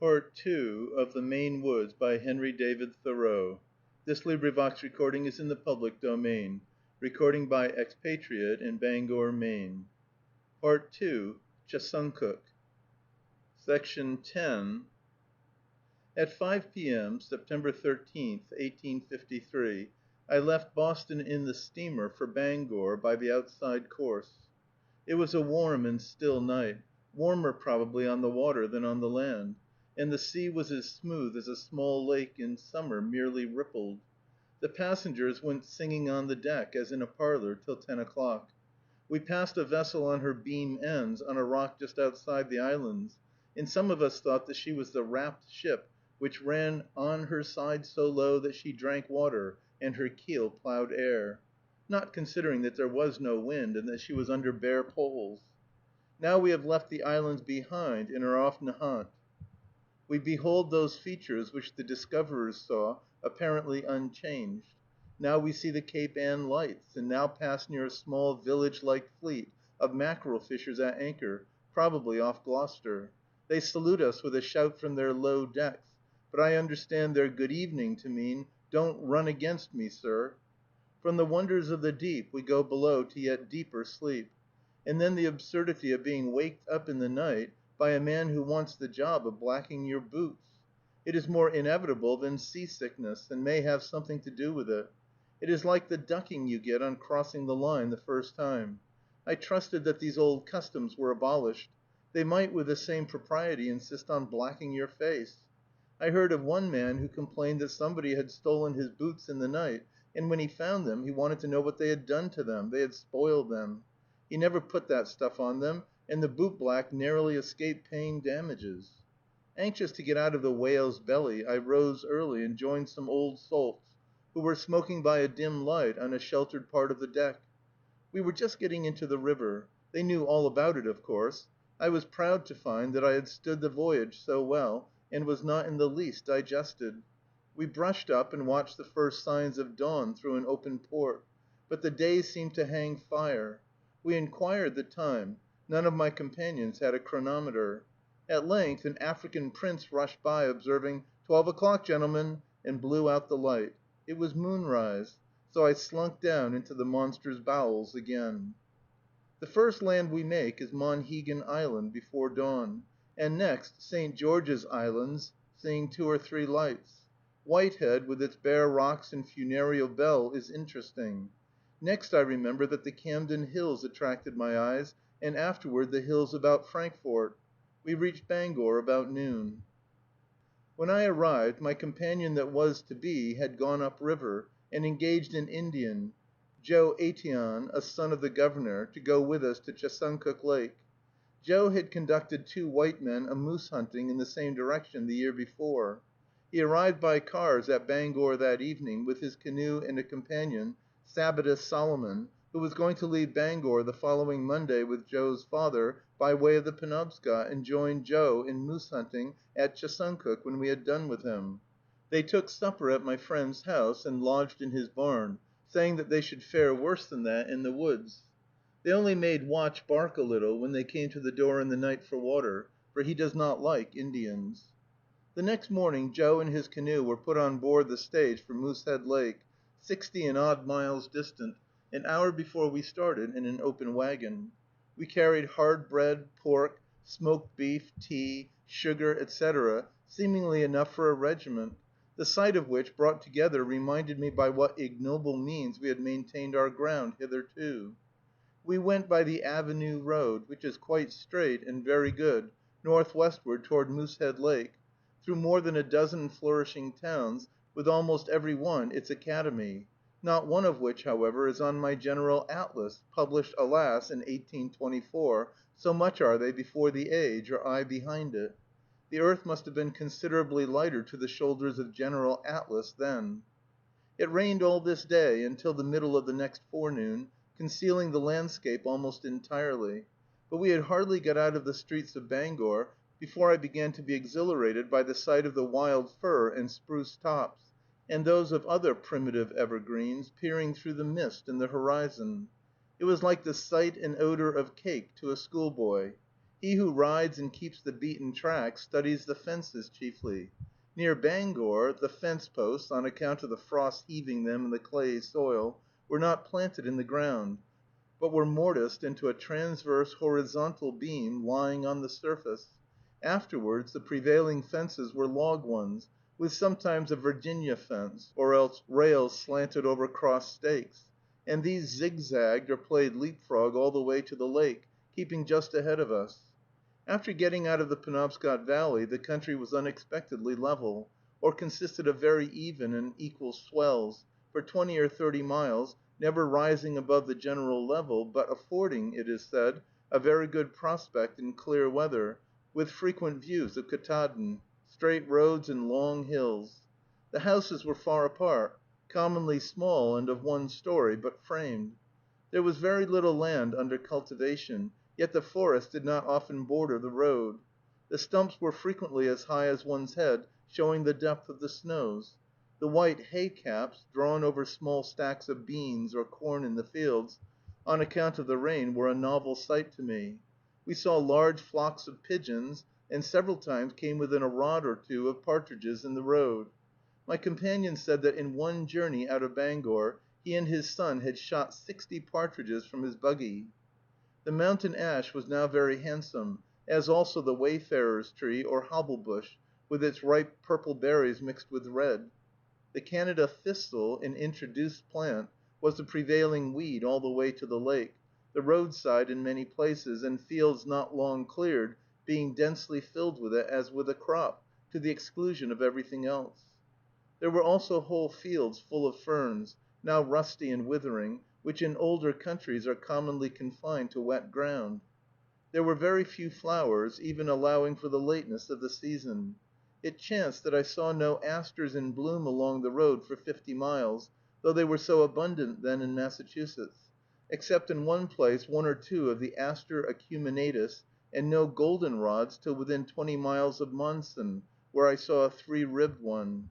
Part Two of The Maine Woods by Henry David Thoreau. This LibriVox is in the public domain. Recording by expatriate in Bangor, Maine. Part Two, Chesuncook. Section 10. At 5 p.m., September 13th, 1853, I left Boston in the steamer for Bangor by the outside course. It was a warm and still night, warmer probably on the water than on the land, and the sea was as smooth as a small lake in summer, merely rippled. The passengers went singing on the deck, as in a parlor, till 10 o'clock. We passed a vessel on her beam ends, on a rock just outside the islands, and some of us thought that she was the Rapt Ship, which ran on her side so low that she drank water, and her keel plowed air, not considering that there was no wind, and that she was under bare poles. Now we have left the islands behind, and are off Nahant. We behold those features which the discoverers saw, apparently unchanged. Now we see the Cape Ann lights, and now pass near a small village-like fleet of mackerel fishers at anchor, probably off Gloucester. They salute us with a shout from their low decks, but I understand their good evening to mean, "Don't run against me, sir." From the wonders of the deep we go below to yet deeper sleep, and then the absurdity of being waked up in the night by a man who wants the job of blacking your boots. It is more inevitable than seasickness, and may have something to do with it. It is like the ducking you get on crossing the line the first time. I trusted that these old customs were abolished. They might with the same propriety insist on blacking your face. I heard of one man who complained that somebody had stolen his boots in the night, and when he found them, he wanted to know what they had done to them. They had spoiled them. He never put that stuff on them, and the boot black narrowly escaped paying damages. Anxious to get out of the whale's belly, I rose early and joined some old salts, who were smoking by a dim light on a sheltered part of the deck. We were just getting into the river. They knew all about it, of course. I was proud to find that I had stood the voyage so well, and was not in the least digested. We brushed up and watched the first signs of dawn through an open port, but the day seemed to hang fire. We inquired the time. None of my companions had a chronometer. At length an African prince rushed by, observing, "12 o'clock, gentlemen," and blew out the light. It was moonrise, so I slunk down into the monster's bowels again. The first land we make is Monhegan Island, before dawn, and next St. George's Islands, seeing 2 or 3 lights. Whitehead, with its bare rocks and funereal bell, is interesting. Next I remember that the Camden Hills attracted my eyes, and afterward the hills about Frankfort. We reached Bangor about noon. When I arrived, my companion that was to be had gone up river, and engaged an Indian, Joe Aitteon, a son of the Governor, to go with us to Chesuncook Lake. Joe had conducted 2 white men a moose hunting in the same direction the year before. He arrived by cars at Bangor that evening, with his canoe and a companion, Sabattis Solomon, who was going to leave Bangor the following Monday with Joe's father, by way of the Penobscot, and join Joe in moose hunting at Chesuncook when we had done with him. They took supper at my friend's house, and lodged in his barn, saying that they should fare worse than that in the woods. They only made Watch bark a little when they came to the door in the night for water, for he does not like Indians. The next morning Joe and his canoe were put on board the stage for Moosehead Lake, 60 and odd miles distant, an hour before we started, in an open wagon. We carried hard bread, pork, smoked beef, tea, sugar, etc., seemingly enough for a regiment, the sight of which, brought together, reminded me by what ignoble means we had maintained our ground hitherto. We went by the Avenue Road, which is quite straight and very good, northwestward toward Moosehead Lake, through more than a dozen flourishing towns, with almost every one its academy, not one of which, however, is on my General Atlas, published, alas, in 1824, so much are they before the age, or I behind it. The earth must have been considerably lighter to the shoulders of General Atlas then. It rained all this day, until the middle of the next forenoon, concealing the landscape almost entirely, but we had hardly got out of the streets of Bangor before I began to be exhilarated by the sight of the wild fir and spruce tops, and those of other primitive evergreens, peering through the mist in the horizon. It was like the sight and odor of cake to a schoolboy. He who rides and keeps the beaten track studies the fences chiefly. Near Bangor, the fence posts, on account of the frost heaving them in the clayey soil, were not planted in the ground, but were mortised into a transverse horizontal beam lying on the surface. Afterwards the prevailing fences were log ones, with sometimes a Virginia fence, or else rails slanted over crossed stakes, and these zigzagged or played leap frog all the way to the lake, keeping just ahead of us. After getting out of the Penobscot Valley, the country was unexpectedly level, or consisted of very even and equal swells, for 20 or 30 miles, never rising above the general level, but affording, it is said, a very good prospect in clear weather, with frequent views of Ktaadn, straight roads and long hills. The houses were far apart, commonly small and of one story, but framed. There was very little land under cultivation, yet the forest did not often border the road. The stumps were frequently as high as one's head, showing the depth of the snows. The white hay caps, drawn over small stacks of beans or corn in the fields, on account of the rain, were a novel sight to me. We saw large flocks of pigeons, and several times came within a rod or two of partridges in the road. My companion said that in one journey out of Bangor he and his son had shot 60 partridges from his buggy. The mountain ash was now very handsome, as also the wayfarer's tree, or hobblebush, with its ripe purple berries mixed with red. The Canada thistle, an introduced plant, was the prevailing weed all the way to the lake, the roadside in many places, and fields not long cleared being densely filled with it as with a crop, to the exclusion of everything else. There were also whole fields full of ferns, now rusty and withering, which in older countries are commonly confined to wet ground. There were very few flowers, even allowing for the lateness of the season. It chanced that I saw no asters in bloom along the road for 50 miles, though they were so abundant then in Massachusetts, except in one place one or two of the aster acuminatus, and no goldenrods till within 20 miles of Monson, where I saw a 3-ribbed one.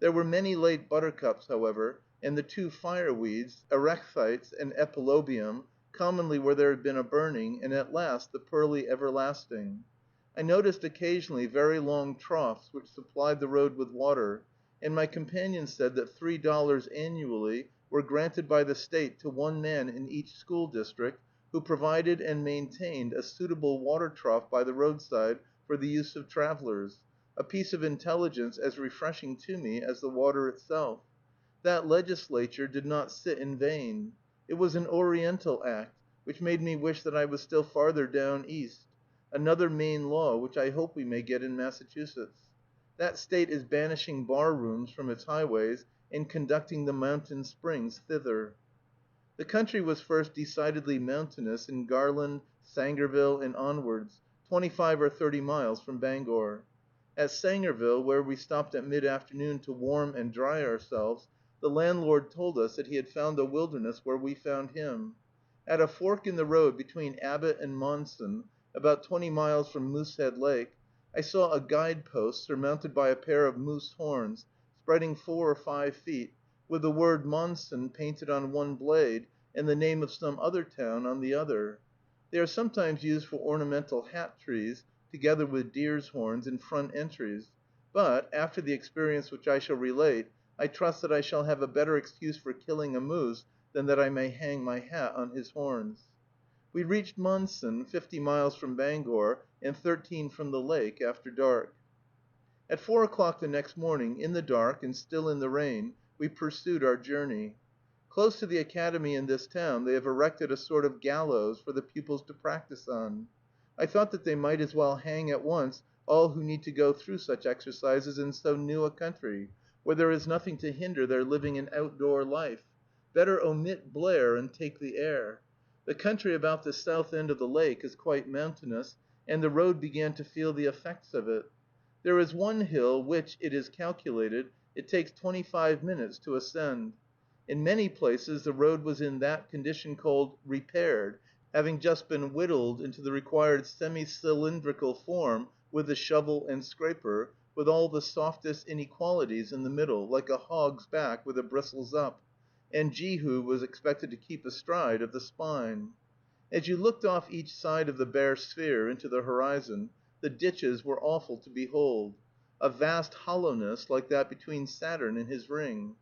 There were many late buttercups, however, and the two fireweeds, erecthites and epilobium, commonly where there had been a burning, and at last the pearly everlasting. I noticed occasionally very long troughs which supplied the road with water, and my companion said that $3 annually were granted by the State to one man in each school district, who provided and maintained a suitable water trough by the roadside for the use of travelers, a piece of intelligence as refreshing to me as the water itself. That legislature did not sit in vain. It was an Oriental act, which made me wish that I was still farther down east, another Maine law which I hope we may get in Massachusetts. That State is banishing bar rooms from its highways and conducting the mountain springs thither. The country was first decidedly mountainous in Garland, Sangerville, and onwards, 25 or 30 miles from Bangor. At Sangerville, where we stopped at mid-afternoon to warm and dry ourselves, the landlord told us that he had found the wilderness where we found him. At a fork in the road between Abbott and Monson, about 20 miles from Moosehead Lake, I saw a guide post surmounted by a pair of moose horns, spreading 4 or 5 feet, with the word Monson painted on one blade, and the name of some other town on the other. They are sometimes used for ornamental hat trees, together with deer's horns, in front entries; but, after the experience which I shall relate, I trust that I shall have a better excuse for killing a moose than that I may hang my hat on his horns. We reached Monson, 50 miles from Bangor, and 13 from the lake, after dark. At 4 o'clock the next morning, in the dark, and still in the rain, we pursued our journey. Close to the academy in this town they have erected a sort of gallows for the pupils to practice on. I thought that they might as well hang at once all who need to go through such exercises in so new a country, where there is nothing to hinder their living an outdoor life. Better omit Blair and take the air. The country about the south end of the lake is quite mountainous, and the road began to feel the effects of it. There is one hill which, it is calculated, it takes 25 minutes to ascend. In many places the road was in that condition called repaired, having just been whittled into the required semi-cylindrical form with the shovel and scraper, with all the softest inequalities in the middle, like a hog's back with the bristles up, and Jehu was expected to keep astride of the spine. As you looked off each side of the bare sphere into the horizon, the ditches were awful to behold, a vast hollowness like that between Saturn and his ring.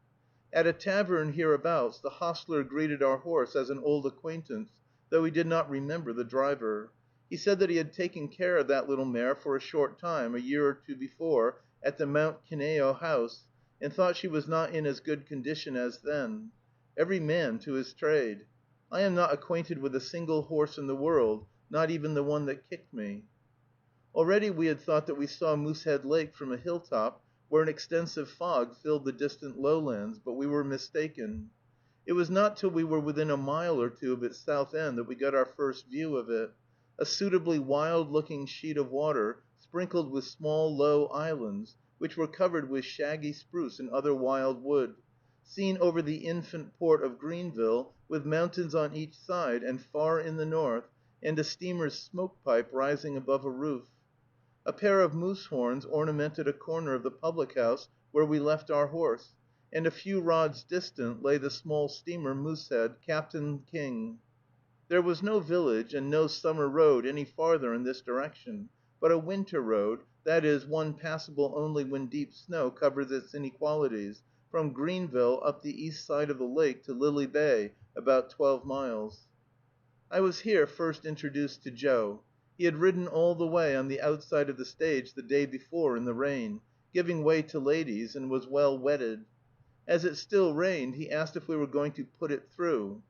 At a tavern hereabouts the hostler greeted our horse as an old acquaintance, though he did not remember the driver. He said that he had taken care of that little mare for a short time, a year or two before, at the Mount Kineo House, and thought she was not in as good condition as then. Every man to his trade. I am not acquainted with a single horse in the world, not even the one that kicked me. Already we had thought that we saw Moosehead Lake from a hilltop where an extensive fog filled the distant lowlands, but we were mistaken. It was not till we were within a mile or two of its south end that we got our first view of it, a suitably wild-looking sheet of water, sprinkled with small, low islands, which were covered with shaggy spruce and other wild wood, seen over the infant port of Greenville, with mountains on each side and far in the north, and a steamer's smoke pipe rising above a roof. A pair of moose horns ornamented a corner of the public house where we left our horse, and a few rods distant lay the small steamer Moosehead, Captain King. There was no village, and no summer road any farther in this direction, but a winter road, that is, one passable only when deep snow covers its inequalities, from Greenville up the east side of the lake to Lily Bay, about 12 miles. I was here first introduced to Joe. He had ridden all the way on the outside of the stage the day before in the rain, giving way to ladies, and was well wetted. As it still rained, he asked if we were going to "put it through."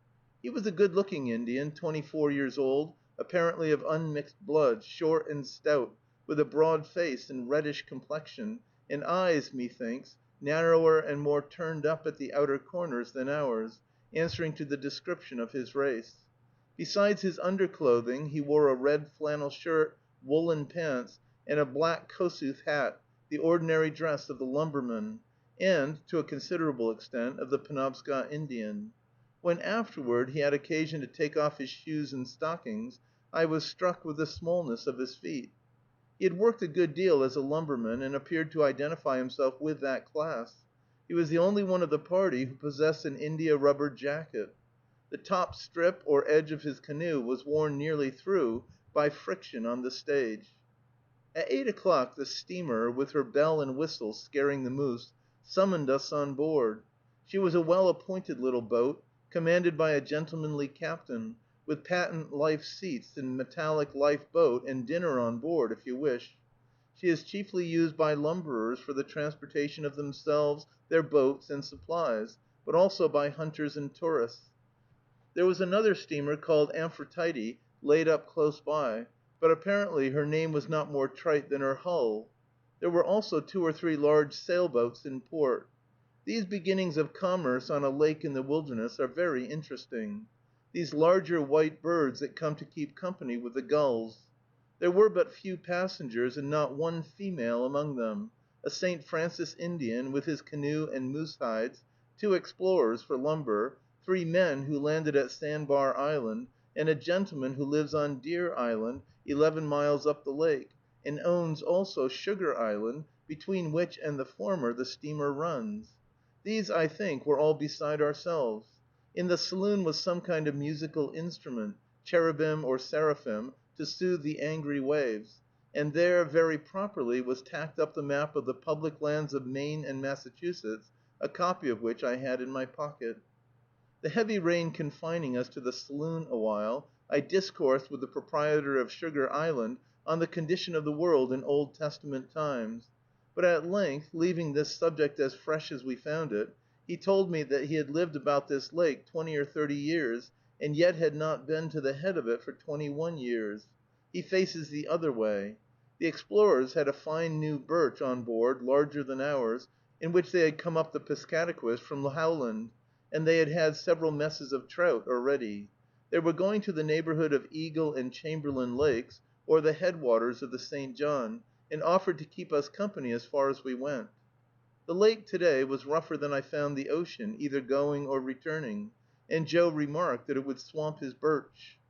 He was a good-looking Indian, 24 years old, apparently of unmixed blood, short and stout, with a broad face and reddish complexion, and eyes, methinks, narrower and more turned up at the outer corners than ours, answering to the description of his race. Besides his underclothing, he wore a red flannel shirt, woolen pants, and a black Kossuth hat, the ordinary dress of the lumberman, and, to a considerable extent, of the Penobscot Indian. When afterward he had occasion to take off his shoes and stockings, I was struck with the smallness of his feet. He had worked a good deal as a lumberman, and appeared to identify himself with that class. He was the only one of the party who possessed an India rubber jacket. The top strip or edge of his canoe was worn nearly through by friction on the stage. At 8 o'clock the steamer, with her bell and whistle scaring the moose, summoned us on board. She was a well-appointed little boat, commanded by a gentlemanly captain, with patent life seats and metallic life boat, and dinner on board, if you wish. She is chiefly used by lumberers for the transportation of themselves, their boats, and supplies, but also by hunters and tourists. There was another steamer called Amphitrite laid up close by, but apparently her name was not more trite than her hull. There were also 2 or 3 large sailboats in port. These beginnings of commerce on a lake in the wilderness are very interesting. These larger white birds that come to keep company with the gulls. There were but few passengers, and not one female among them, a St. Francis Indian, with his canoe and moose hides, 2 explorers for lumber, 3 men who landed at Sandbar Island, and a gentleman who lives on Deer Island, 11 miles up the lake, and owns also Sugar Island, between which and the former the steamer runs. These, I think, were all beside ourselves. In the saloon was some kind of musical instrument, cherubim or seraphim, to soothe the angry waves, and there, very properly, was tacked up the map of the public lands of Maine and Massachusetts, a copy of which I had in my pocket. The heavy rain confining us to the saloon awhile, I discoursed with the proprietor of Sugar Island on the condition of the world in Old Testament times; but at length, leaving this subject as fresh as we found it, he told me that he had lived about this lake 20 or 30 years, and yet had not been to the head of it for 21 years. He faces the other way. The explorers had a fine new birch on board, larger than ours, in which they had come up the Piscataquis from Howland, and they had had several messes of trout already. They were going to the neighborhood of Eagle and Chamberlain Lakes, or the headwaters of the St. John, and offered to keep us company as far as we went. The lake to day was rougher than I found the ocean, either going or returning, and Joe remarked that it would swamp his birch.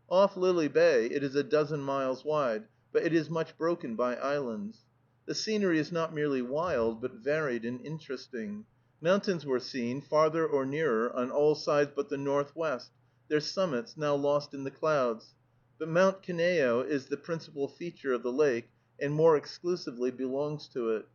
Off Lily Bay it is a dozen miles wide, but it is much broken by islands. The scenery is not merely wild, but varied and interesting. Mountains were seen, farther or nearer, on all sides but the northwest, their summits now lost in the clouds, but Mount Kineo is the principal feature of the lake, and more exclusively belongs to it.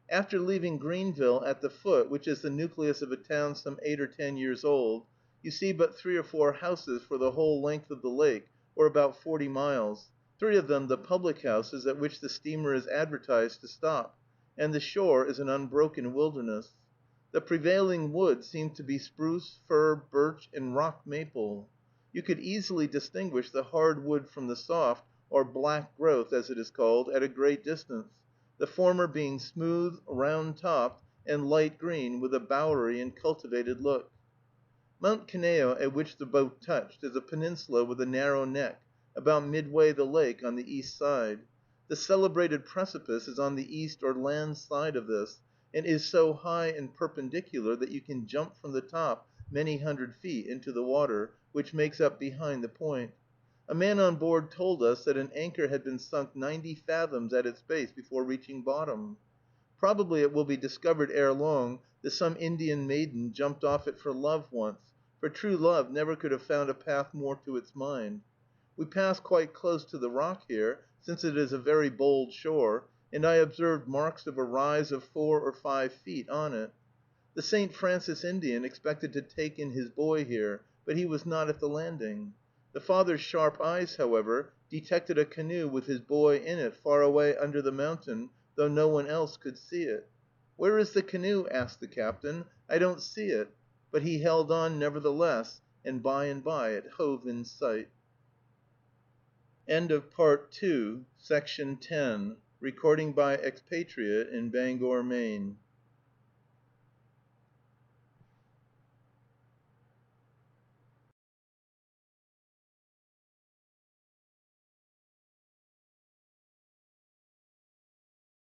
After leaving Greenville at the foot, which is the nucleus of a town some 8 or 10 years old, you see but 3 or 4 houses for the whole length of the lake, or about 40 miles, 3 of them the public houses at which the steamer is advertised to stop, and the shore is an unbroken wilderness. The prevailing wood seems to be spruce, fir, birch, and rock maple. You could easily distinguish the hard wood from the soft, or black growth, as it is called, at a great distance, the former being smooth, round topped, and light green, with a bowery and cultivated look. Mount Kineo, at which the boat touched, is a peninsula with a narrow neck, about midway the lake on the east side. The celebrated precipice is on the east or land side of this, and is so high and perpendicular that you can jump from the top many hundred feet into the water, which makes up behind the point. A man on board told us that an anchor had been sunk 90 fathoms at its base before reaching bottom. Probably it will be discovered ere long that some Indian maiden jumped off it for love once, for true love never could have found a path more to its mind. We passed quite close to the rock here, since it is a very bold shore, and I observed marks of a rise of 4 or 5 feet on it. The St. Francis Indian expected to take in his boy here, but he was not at the landing. The father's sharp eyes, however, detected a canoe with his boy in it far away under the mountain, though no one else could see it. "Where is the canoe?" asked the captain. "I don't see it." But he held on, nevertheless, and by it hove in sight. End of Part 2, Section 10. Recording by Expatriate in Bangor, Maine.